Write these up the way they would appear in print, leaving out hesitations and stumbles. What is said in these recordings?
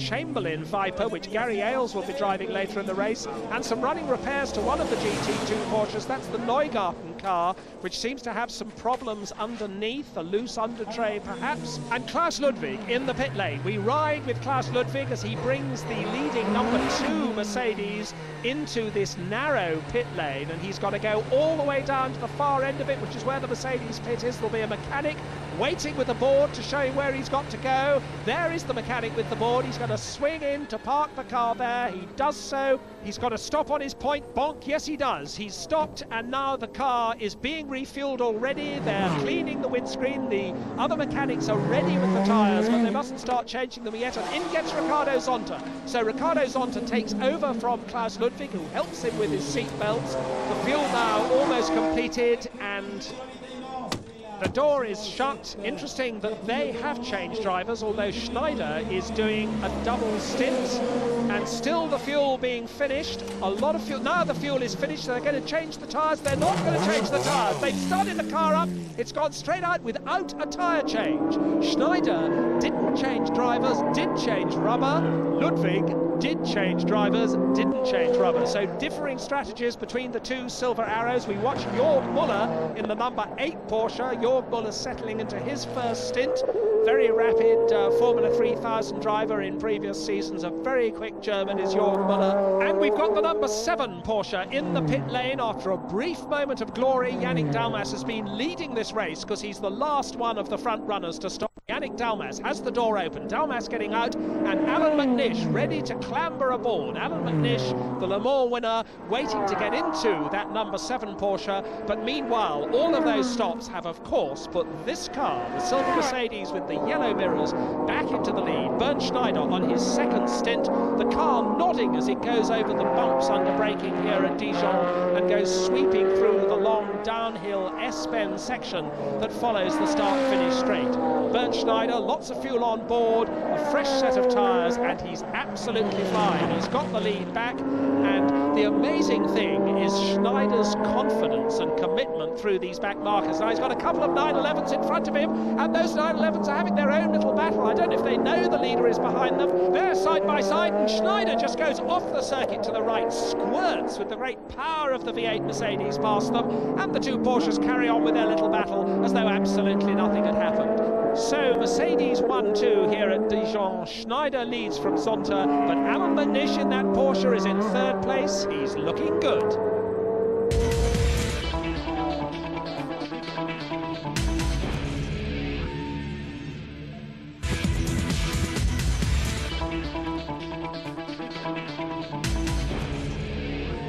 Chamberlain Viper, which Gary Ailes will be driving later in the race, and some running repairs to one of the GT2 Porsches. That's the Neugarten car, which seems to have some problems underneath, a loose under tray perhaps. And Klaus Ludwig in the pit lane. We ride with Klaus Ludwig as he brings the leading number 2 Mercedes into this narrow pit lane, and he's got to go all the way down to the far end of it, which is where the Mercedes pit is. There'll be a mechanic waiting with the board to show him where he's got to go. There is the mechanic with the board. He's going to swing in to park the car there. He does so. He's got to stop on his point. Bonk, yes he does. He's stopped, and now the car is being refueled already. They're cleaning the windscreen. The other mechanics are ready with the tyres, but they mustn't start changing them yet. And in gets Ricardo Zonta. So Ricardo Zonta takes over from Klaus Ludwig, who helps him with his seat belts. The fuel now almost completed, and the door is shut. Interesting that they have changed drivers, although Schneider is doing a double stint, and still the fuel being finished. A lot of fuel. Now the fuel is finished, so they're going to change the tyres. They're not going to change the tyres. They've started the car up. It's gone straight out without a tyre change. Schneider didn't change drivers, did change rubber. Ludwig did change drivers, didn't change rubber. So differing strategies between the two Silver Arrows. We watch Jörg Muller in the number 8 Porsche. Jörg Muller settling into his first stint. Very rapid Formula 3000 driver in previous seasons. A very quick German is Jörg Muller. And we've got the number 7 Porsche in the pit lane. After a brief moment of glory, Yannick Dalmas has been leading this race because he's the last one of the front runners to stop. Yannick Dalmas has the door open. Dalmas getting out, and Alan McNish ready to clamber aboard. Alan McNish, the Le Mans winner, waiting to get into that number 7 Porsche. But meanwhile, all of those stops have, of course, put this car, the silver Mercedes with the yellow mirrors, back into the lead. Bernd Schneider on his second stint. The car nodding as it goes over the bumps under braking here at Dijon and goes sweeping through the long downhill S-bend section that follows the start-finish straight. Bernd Schneider, lots of fuel on board, a fresh set of tyres, and he's absolutely flying. He's got the lead back, and the amazing thing is Schneider's confidence and commitment through these back markers. Now he's got a couple of 911s in front of him, and those 911s are having their own little battle. I don't know if they know the leader is behind them. They're side by side, and Schneider just goes off the circuit to the right, squirts with the great power of the V8 Mercedes past them, and the two Porsches carry on with their little battle as though absolutely nothing had happened. So Mercedes 1-2 here at Dijon. Schneider leads from Zonta, but Alan McNish in that Porsche is in 3rd place. He's looking good.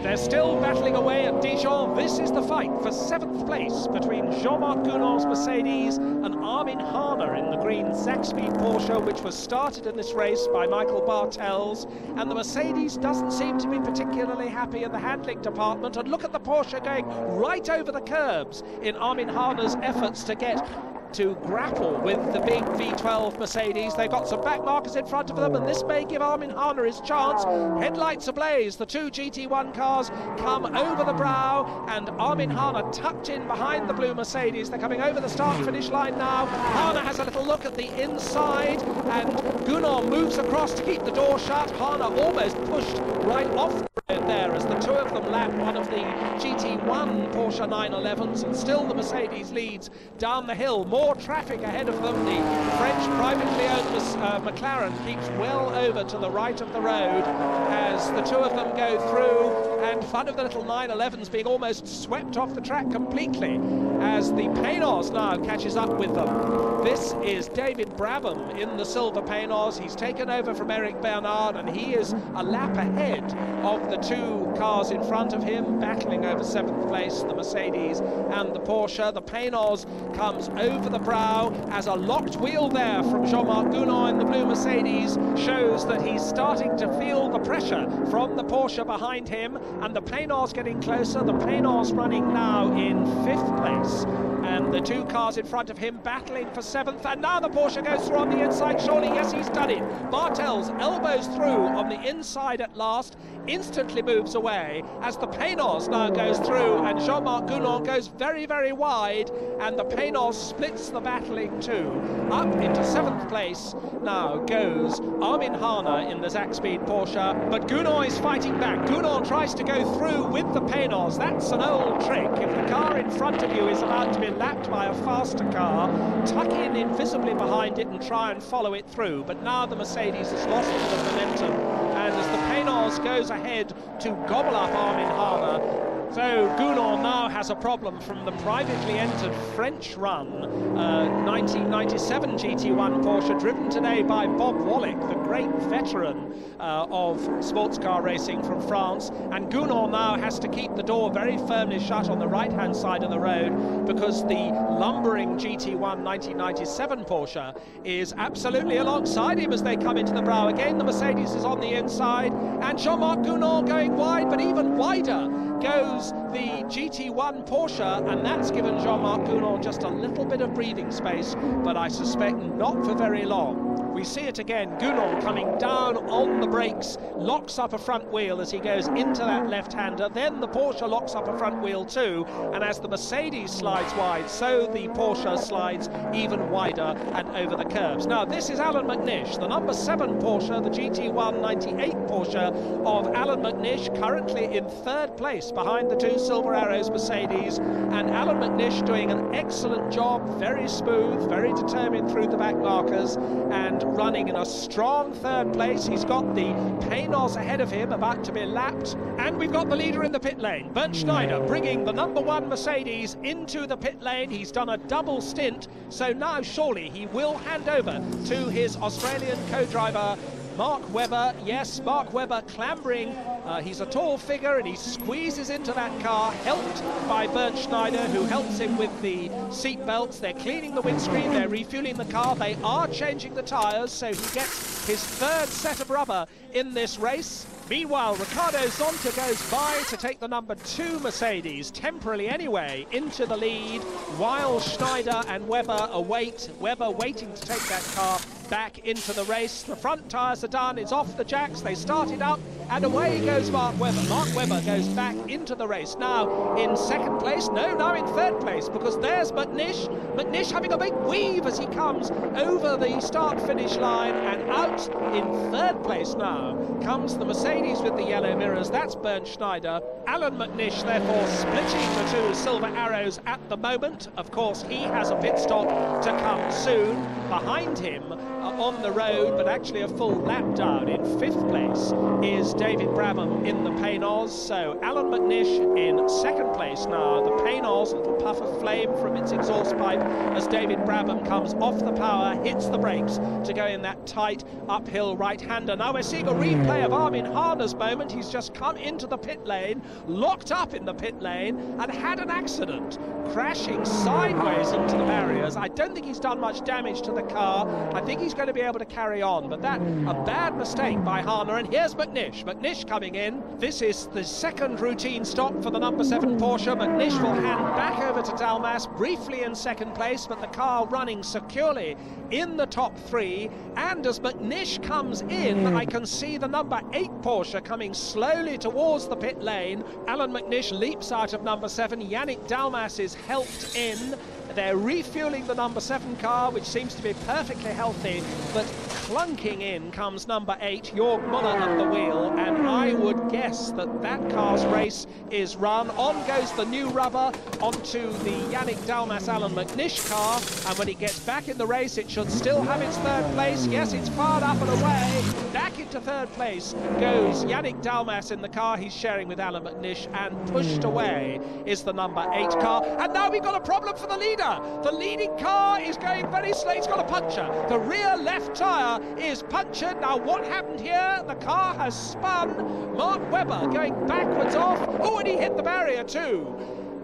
They're still battling away at Dijon. This is the fight for 7th place between Jean-Marc Gounon's Mercedes and Armin Harner in the green Zack-Speed Porsche, which was started in this race by Michael Bartels. And the Mercedes doesn't seem to be particularly happy in the handling department. And look at the Porsche going right over the curbs in Armin Harner's efforts to grapple with the big V12 Mercedes. They've got some back markers in front of them, and this may give Armin Harner his chance. Headlights ablaze. The two GT1 cars come over the brow, and Armin Harner tucked in behind the blue Mercedes. They're coming over the start-finish line now. Harner has a little look at the inside, and Gounon moves across to keep the door shut. Harner almost pushed right off the road there as the two of them lap one of the GT1 Porsche 911s, and still the Mercedes leads down the hill. More traffic ahead of them. The French privately owned McLaren keeps well over to the right of the road as the two of them go through, and one of the little 911s being almost swept off the track completely as the Paynos now catches up with them. This is David Brabham in the silver Paynos. He's taken over from Eric Bernard, and he is a lap ahead of the two cars in front of him, battling over 7th place, the Mercedes and the Porsche. The Paynos comes over the brow as a locked wheel there from Jean-Marc Gounon in the blue Mercedes shows that he's starting to feel the pressure from the Porsche behind him, and the Paynos getting closer. The Paynos running now in 5th place. and the two cars in front of him battling for 7th, and now the Porsche goes through on the inside. Surely, yes, he's done it. Bartels elbows through on the inside at last, instantly moves away as the Pénos now goes through, and Jean-Marc Gounon goes very, very wide, and the Pénos splits the battling two. Up into 7th place now goes Armin Hahne in the Zakspeed Porsche, but Gounon is fighting back. Gounon tries to go through with the Pénos. That's an old trick. If the car in front of you is allowed to be lapped by a faster car, tuck in invisibly behind it and try and follow it through. But now the Mercedes has lost a bit of momentum, and as the Pénos goes ahead to gobble up Armin Hahne, so Gounon now has a problem from the privately entered French run 1997 GT1 Porsche, driven today by Bob Wallach, the great veteran of sports car racing from France. And Gounon now has to keep the door very firmly shut on the right-hand side of the road, because the lumbering GT1 1997 Porsche is absolutely alongside him as they come into the brow. Again, the Mercedes is on the inside, and Jean-Marc Gounon going wide, but even wider goes the GT1 Porsche, and that's given Jean-Marc Gounon just a little bit of breathing space, but I suspect not for very long. We see it again, Gounon coming down on the brakes, locks up a front wheel as he goes into that left-hander, then the Porsche locks up a front wheel too, and as the Mercedes slides wide, so the Porsche slides even wider and over the curves. Now this is Alan McNish, the number 7 Porsche, the GT198 Porsche of Alan McNish, currently in 3rd place behind the two Silver Arrows Mercedes, and Alan McNish doing an excellent job, very smooth, very determined through the back markers, and running in a strong 3rd place. He's got the Pénos ahead of him, about to be lapped, and we've got the leader in the pit lane, Bernd Schneider, bringing the number 1 Mercedes into the pit lane. He's done a double stint, so now surely he will hand over to his Australian co-driver Mark Webber. Yes, Mark Webber clambering. He's a tall figure and he squeezes into that car, helped by Bernd Schneider, who helps him with the seat belts. They're cleaning the windscreen, they're refueling the car, they are changing the tyres, so he gets his 3rd set of rubber in this race. Meanwhile, Ricardo Zonta goes by to take the number 2 Mercedes, temporarily anyway, into the lead, while Schneider and Webber await. Webber waiting to take that car back into the race. The front tyres are done, it's off the jacks, they started up, and away goes Mark Webber. Mark Webber goes back into the race. Now in 2nd place, no, now in 3rd place, because there's McNish. McNish having a big weave as he comes over the start-finish line, and out in 3rd place now comes the Mercedes with the yellow mirrors. That's Bernd Schneider. Alan McNish therefore splitting the two Silver Arrows at the moment. Of course, he has a pit stop to come soon. Behind him on the road, but actually a full lap down in 5th place, is David Brabham in the Pénos. So Alan McNish in 2nd place now. The Pénos, a little puff of flame from its exhaust pipe as David Brabham comes off the power, hits the brakes to go in that tight uphill right-hander. Now we're seeing a replay of Armin Hahne's moment. He's just come into the pit lane, locked up in the pit lane, and had an accident, crashing sideways into the barriers. I don't think he's done much damage to the car. I think he's going to be able to carry on, but that a bad mistake by Hahne. And here's McNish. McNish coming in. This is the 2nd routine stop for the number 7 Porsche. McNish will hand back over to Dalmas, briefly in 2nd place, but the car running securely in the top 3. And as McNish comes in, I can see the number 8 Porsche coming slowly towards the pit lane. Alan McNish leaps out of number 7. Yannick Dalmas is helped in. They're refueling the number 7 car, which seems to be perfectly healthy, but clunking in comes number 8, Jörg Müller at the wheel, and I would guess that that car's race is run. On goes the new rubber onto the Yannick Dalmas Alan McNish car, and when it gets back in the race, it should still have its 3rd place. Yes, it's fired up and away. Back into 3rd place goes Yannick Dalmas in the car he's sharing with Alan McNish, and pushed away is the number 8 car. And now we've got a problem for the leader. The leading car is going very slow. It's got a puncture. The rear left tyre is punctured. Now what happened here? The car has spun. Mark Webber going backwards off. Oh, and he hit the barrier too.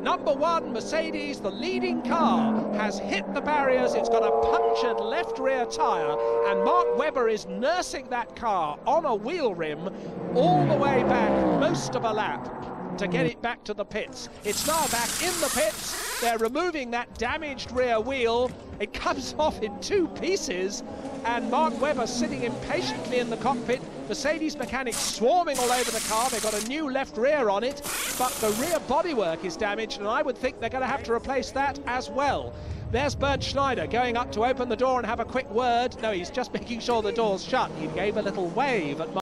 Number 1 Mercedes, the leading car, has hit the barriers. It's got a punctured left rear tyre, and Mark Webber is nursing that car on a wheel rim all the way back, most of a lap, to get it back to the pits. It's now back in the pits. They're removing that damaged rear wheel. It comes off in 2 pieces, and Mark Webber sitting impatiently in the cockpit. Mercedes mechanics swarming all over the car. They've got a new left rear on it, but the rear bodywork is damaged, and I would think they're going to have to replace that as well. There's Bernd Schneider going up to open the door and have a quick word. No, he's just making sure the door's shut. He gave a little wave at